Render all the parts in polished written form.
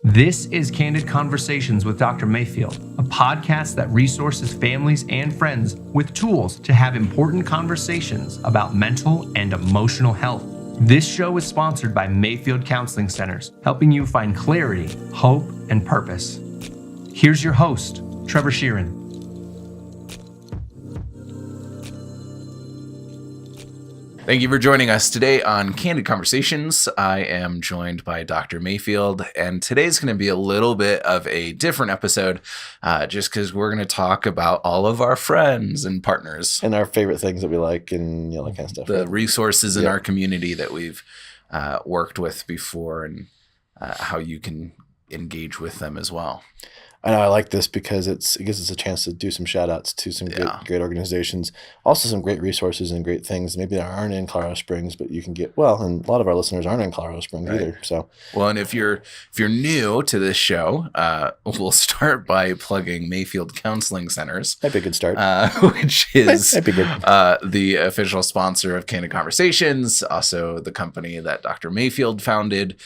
This is Candid Conversations with Dr. Mayfield, a podcast that resources families and friends with tools to have important conversations about mental and emotional health. This show is sponsored by Mayfield Counseling Centers, helping you find clarity, hope, and purpose. Here's your host, Trever Shirin. Thank you for joining us today on Candid Conversations. I am joined by Dr. Mayfield, and today's going to be a little bit of a different episode just because we're going to talk about all of our friends and partners. And our favorite things that we like and that kind of stuff. The resources in our community that we've worked with before and how you can engage with them as well. I know I like this because it gives us a chance to do some shout outs to some great organizations, also some great resources and great things maybe that aren't in Colorado Springs, but you can get, and a lot of our listeners aren't in Colorado Springs either. So, and if you're new to this show, we'll start by plugging Mayfield Counseling Centers. That'd be a good start. Which is That'd be good. The official sponsor of Candid Conversations, also the company that Dr. Mayfield founded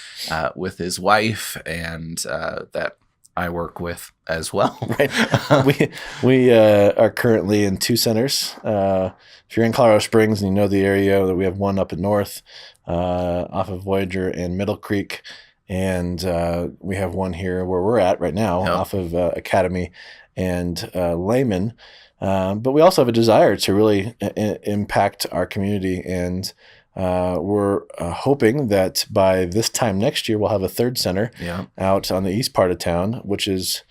with his wife, and that I work with as well. Right. We are currently in two centers. If you're in Colorado Springs and you know the area, we have one up in north off of Voyager and Middle Creek. And we have one here where we're at right now off of Academy and Lehman. But we also have a desire to really impact our community, and we're hoping that by this time next year, we'll have a third center out on the east part of town, which is,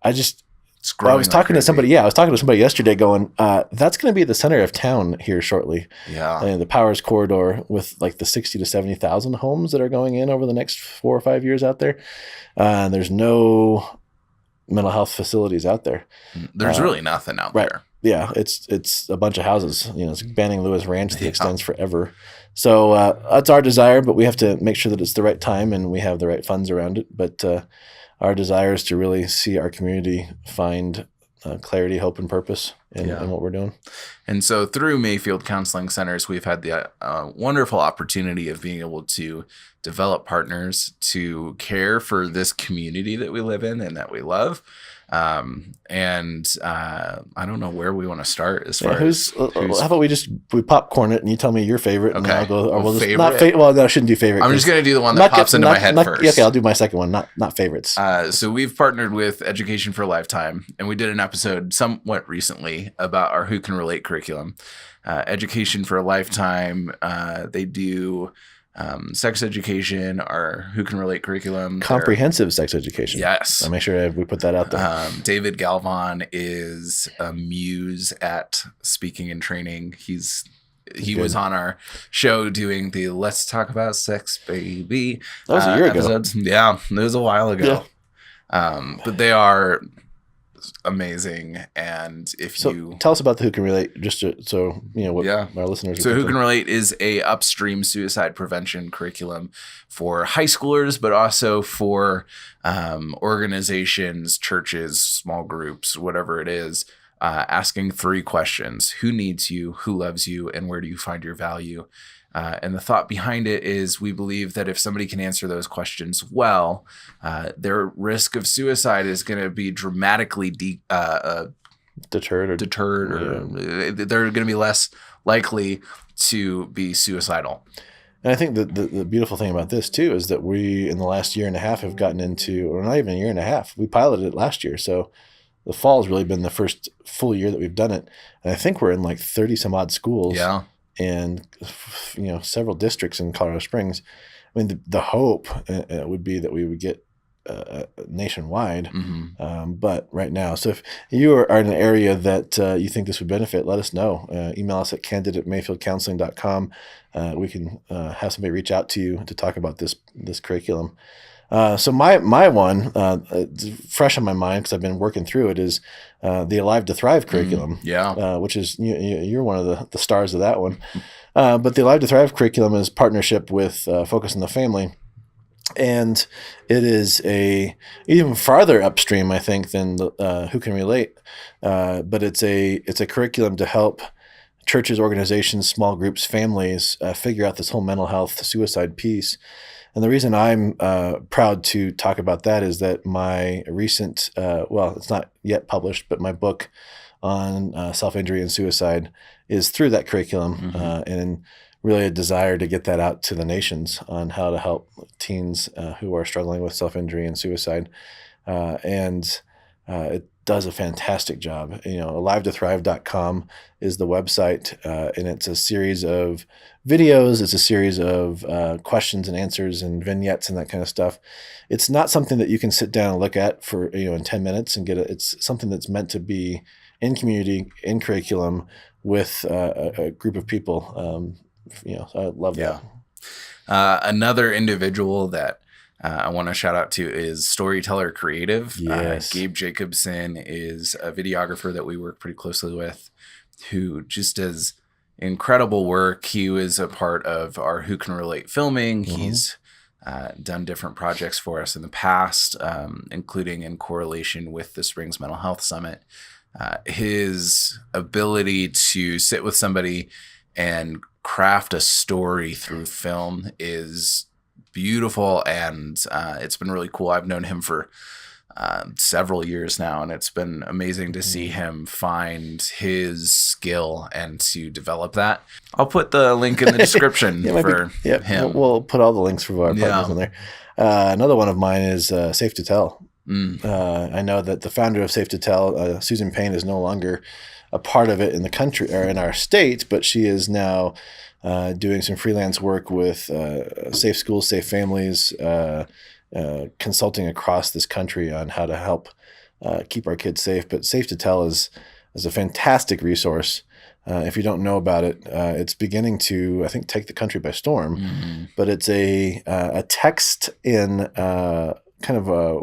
I was talking to somebody yesterday going, that's going to be the center of town here shortly. Yeah. And the Powers corridor with like the 60 to 70,000 homes that are going in over the next 4 or 5 years out there. There's no mental health facilities out there. There's really nothing out there. Yeah, it's a bunch of houses. It's Banning Lewis Ranch that extends forever. So that's our desire, but we have to make sure that it's the right time and we have the right funds around it. But our desire is to really see our community find clarity, hope, and purpose in what we're doing. And so through Mayfield Counseling Centers, we've had the wonderful opportunity of being able to develop partners to care for this community that we live in and that we love. And I don't know where we want to start as far as how about we popcorn it and you tell me your favorite, and then I'll go. Or we'll just favorite? No, I shouldn't do favorite. I'm just going to do the one that pops into my head first. Okay, I'll do my second one, not favorites. So we've partnered with Education for a Lifetime, and we did an episode somewhat recently about our Who Can Relate curriculum. Education for a Lifetime, they do sex education, or Who Can Relate curriculum. Comprehensive sex education. Yes. I'll make sure we put that out there. David Galvan is a muse at speaking and training. He was on our show doing the Let's Talk About Sex, Baby. That was a year episodes. Ago. Yeah, it was a while ago. Yeah. But they are amazing, and tell us about the Who Can Relate, just so what our listeners. So Who Can Relate is a Upstream suicide prevention curriculum for high schoolers, but also for organizations, churches, small groups, whatever it is. Asking 3 questions: who needs you, who loves you, and where do you find your value? And the thought behind it is we believe that if somebody can answer those questions well, their risk of suicide is going to be dramatically deterred, or they're going to be less likely to be suicidal. And I think the beautiful thing about this too is that we, in the last year and a half, have gotten into, or not even a year and a half, we piloted it last year. So the fall has really been the first full year that we've done it. And I think we're in like 30 some odd schools. Yeah. And several districts in Colorado Springs. I mean, the hope would be that we would get nationwide, but right now. So if you are in an area that you think this would benefit, let us know. Email us at candid@mayfieldcounseling.com. We can have somebody reach out to you to talk about this curriculum. So my one, fresh on my mind because I've been working through it, is the Alive to Thrive curriculum. Which is you're one of the stars of that one. But the Alive to Thrive curriculum is partnership with Focus on the Family, and it is a even farther upstream, I think, than Who Can Relate. But it's a curriculum to help churches, organizations, small groups, families figure out this whole mental health suicide piece. And the reason I'm proud to talk about that is that my recent, well, it's not yet published, but my book on self-injury and suicide is through that curriculum, and really a desire to get that out to the nations on how to help teens who are struggling with self-injury and suicide. And it does a fantastic job. AliveToThrive.com is the website, and it's a series of videos. It's a series of questions and answers and vignettes and that kind of stuff. It's not something that you can sit down and look at for in 10 minutes and get it. It's something that's meant to be in community, in curriculum, with a group of people. I love that. Another individual that I want to shout out to is Storyteller Creative. Yes. Gabe Jacobson is a videographer that we work pretty closely with, who just does incredible work. He was a part of our Who Can Relate filming. He's done different projects for us in the past, including in correlation with the Springs Mental Health Summit. His ability to sit with somebody and craft a story through film is beautiful, and it's been really cool. I've known him for several years now, and it's been amazing to see him find his skill and to develop that. I'll put the link in the description for him. We'll put all the links for our partners in there. Another one of mine is Safe to Tell. I know that the founder of Safe to Tell, Susan Payne, is no longer a part of it in the country or in our state, but she is now doing some freelance work with Safe Schools, Safe Families, consulting across this country on how to help keep our kids safe. But Safe to Tell is a fantastic resource. If you don't know about it, it's beginning to, I think, take the country by storm. But it's a text in kind of a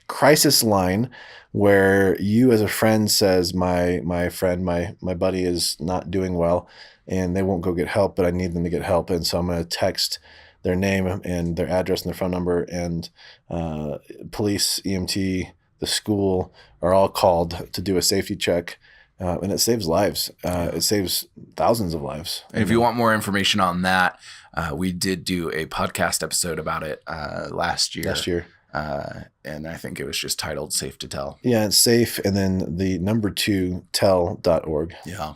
crisis line where you as a friend says, my buddy is not doing well and they won't go get help, but I need them to get help. And so I'm going to text their name and their address and their phone number, and police, EMT, the school are all called to do a safety check. And it saves lives. It saves thousands of lives. And if you want more information on that, we did do a podcast episode about it last year. And I think it was just titled Safe to Tell. Yeah, it's safe, and then the number 2 tell.org. Yeah.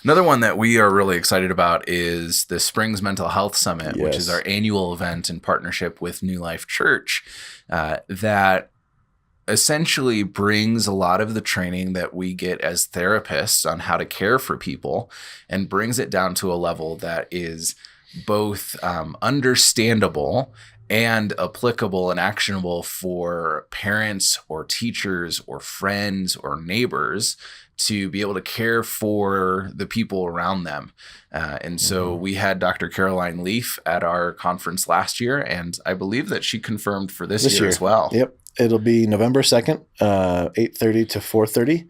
Another one that we are really excited about is the Springs Mental Health Summit, which is our annual event in partnership with New Life Church that essentially brings a lot of the training that we get as therapists on how to care for people and brings it down to a level that is both understandable and applicable and actionable for parents or teachers or friends or neighbors to be able to care for the people around them. And so we had Dr. Caroline Leif at our conference last year, and I believe that she confirmed for this year as well. Yep. It'll be November 2nd, 8:30 to 4:30,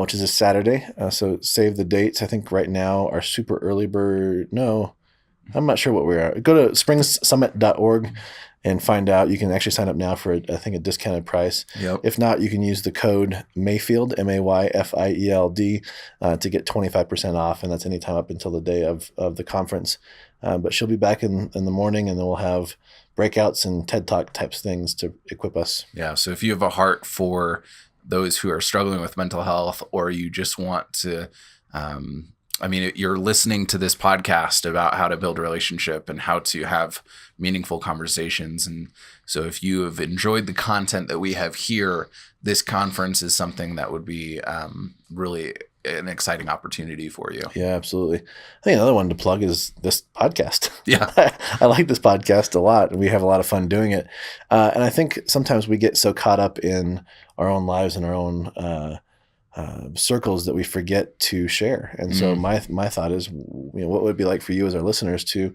which is a Saturday. So save the dates. I think right now our super early bird, I'm not sure what we are. Go to springssummit.org and find out. You can actually sign up now for, I think, a discounted price. Yep. If not, you can use the code Mayfield, Mayfield, to get 25% off. And that's anytime up until the day of the conference. But she'll be back in the morning, and then we'll have breakouts and TED Talk types things to equip us. Yeah. So if you have a heart for those who are struggling with mental health, or you just want to, you're listening to this podcast about how to build a relationship and how to have meaningful conversations. And so if you have enjoyed the content that we have here, this conference is something that would be really an exciting opportunity for you. Yeah, absolutely. I think another one to plug is this podcast. Yeah. I like this podcast a lot. We have a lot of fun doing it. And I think sometimes we get so caught up in our own lives and our own circles that we forget to share. And so my thought is, what would it be like for you as our listeners to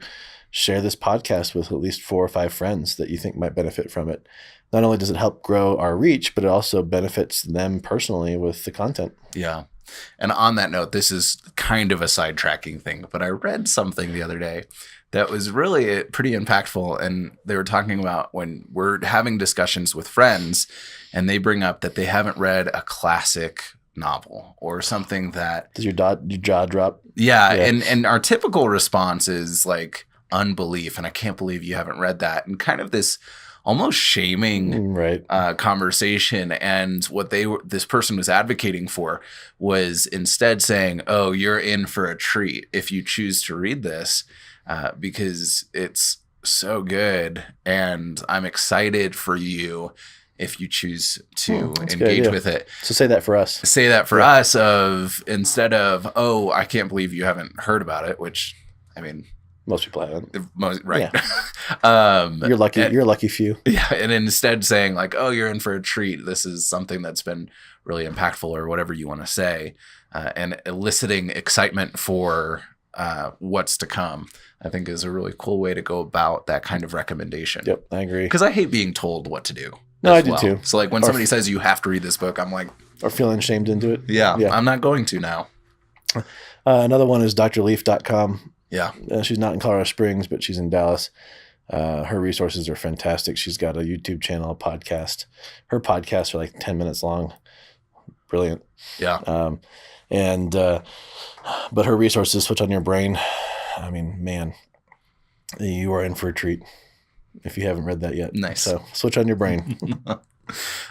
share this podcast with at least 4 or 5 friends that you think might benefit from it? Not only does it help grow our reach, but it also benefits them personally with the content. Yeah. And on that note, this is kind of a sidetracking thing, but I read something the other day that was really pretty impactful. And they were talking about when we're having discussions with friends and they bring up that they haven't read a classic novel or something that... Does your jaw drop? Yeah. And our typical response is like, unbelief. And I can't believe you haven't read that. And kind of this almost shaming conversation. And what this person was advocating for was instead saying, oh, you're in for a treat if you choose to read this, because it's so good. And I'm excited for you if you choose to engage with it. So say that for us. Say that for us instead of, oh, I can't believe you haven't heard about it, which, I mean, most people haven't. Right. Yeah. You're lucky. You're a lucky few. Yeah. And instead saying like, oh, you're in for a treat. This is something that's been really impactful, or whatever you want to say, and eliciting excitement for what's to come, I think is a really cool way to go about that kind of recommendation. Yep. I agree. Because I hate being told what to do. No, I do too. So like when somebody says you have to read this book, I'm like, or feeling shamed into it. Yeah. I'm not going to now. Another one is drleif.com. Yeah. She's not in Colorado Springs, but she's in Dallas. Her resources are fantastic. She's got a YouTube channel, a podcast. Her podcasts are like 10 minutes long. Brilliant. Yeah. But her resources, Switch on Your Brain. I mean, man, you are in for a treat if you haven't read that yet. Nice. So Switch on Your Brain.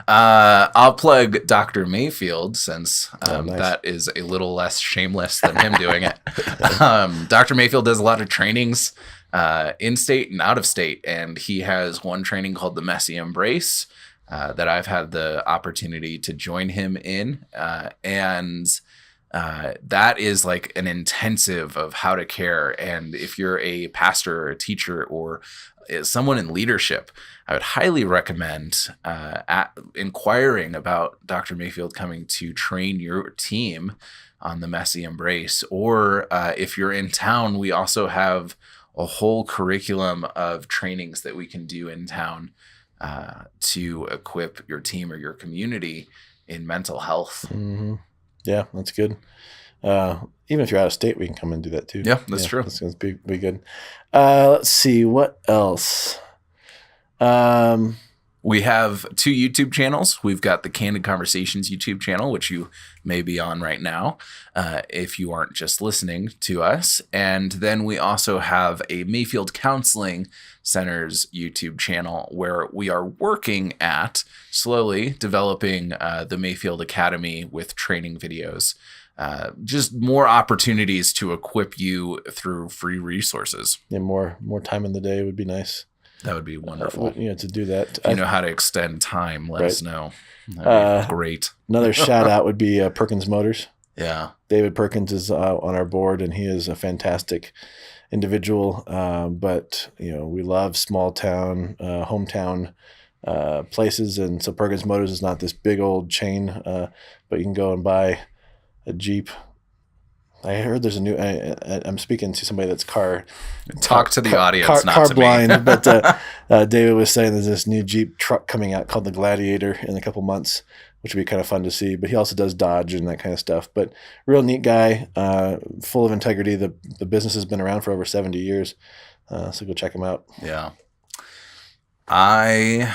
I'll plug Dr. Mayfield, since nice. That is a little less shameless than him doing it. Dr. Mayfield does a lot of trainings in state and out of state, and he has one training called the Messy Embrace that I've had the opportunity to join him in, and that is like an intensive of how to care. And if you're a pastor or a teacher or someone in leadership, I would highly recommend inquiring about Dr. Mayfield coming to train your team on the Messy Embrace. Or if you're in town, we also have a whole curriculum of trainings that we can do in town to equip your team or your community in mental health. Mm-hmm. Yeah, that's good. Even if you're out of state, we can come and do that too. Yeah, that's true. That's going to be good. Let's see. What else? We have 2 YouTube channels. We've got the Candid Conversations YouTube channel, which you may be on right now if you aren't just listening to us. And then we also have a Mayfield Counseling Center's YouTube channel, where we are working at slowly developing the Mayfield Academy with training videos. Just more opportunities to equip you through free resources. Yeah, more time in the day would be nice. That would be wonderful. To do that. If you know how to extend time, let us know. That'd be great. Another shout out would be Perkins Motors. Yeah. David Perkins is on our board, and he is a fantastic individual. But we love small town, hometown places, and so Perkins Motors is not this big old chain, but you can go and buy a Jeep. I heard there's a new. I'm speaking to somebody that's Talk to the audience, not car to blind. me. But David was saying there's this new Jeep truck coming out called the Gladiator in a couple months, which would be kind of fun to see. But he also does Dodge and that kind of stuff. But real neat guy, full of integrity. The business has been around for over 70 years, so go check him out. Yeah, I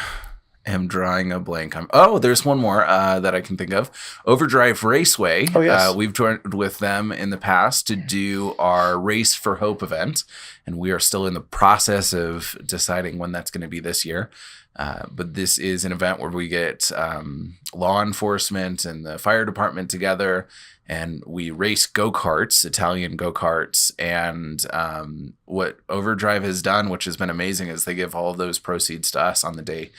am drawing a blank. There's one more that I can think of. Overdrive Raceway. Oh, yes. We've joined with them in the past to do our Race for Hope event, and we are still in the process of deciding when that's going to be this year. But this is an event where we get law enforcement and the fire department together, and we race go-karts, Italian go-karts. And what Overdrive has done, which has been amazing, is they give all of those proceeds to us on the day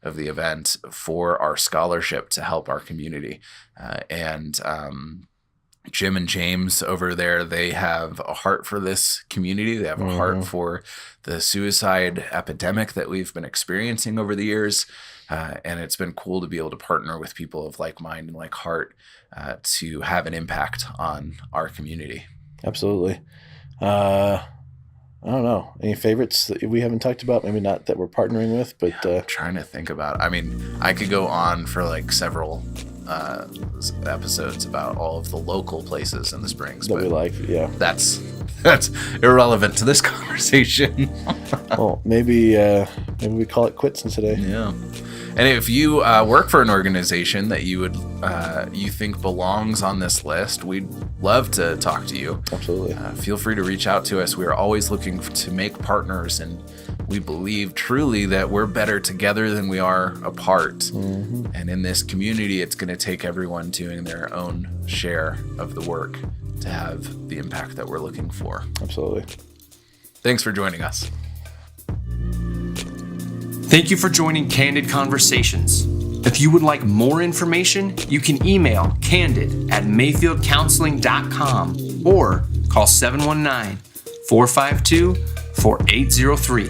of the event for our scholarship to help our community. Jim and James over there, they have a heart for this community. They have a heart for the suicide epidemic that we've been experiencing over the years. And it's been cool to be able to partner with people of like mind and like heart to have an impact on our community. Absolutely. I don't know. Any favorites that we haven't talked about? Maybe not that we're partnering with, but I'm trying to think about it. I mean, I could go on for like several episodes about all of the local places in the Springs that we like. Yeah, that's irrelevant to this conversation. Well, maybe we call it quits today. Yeah. And if you work for an organization that you think belongs on this list, we'd love to talk to you. Absolutely. Feel free to reach out to us. We are always looking to make partners, and we believe truly that we're better together than we are apart. Mm-hmm. And in this community, it's going to take everyone doing their own share of the work to have the impact that we're looking for. Absolutely. Thanks for joining us. Thank you for joining Candid Conversations. If you would like more information, you can email candid@mayfieldcounseling.com or call 719-452-4803.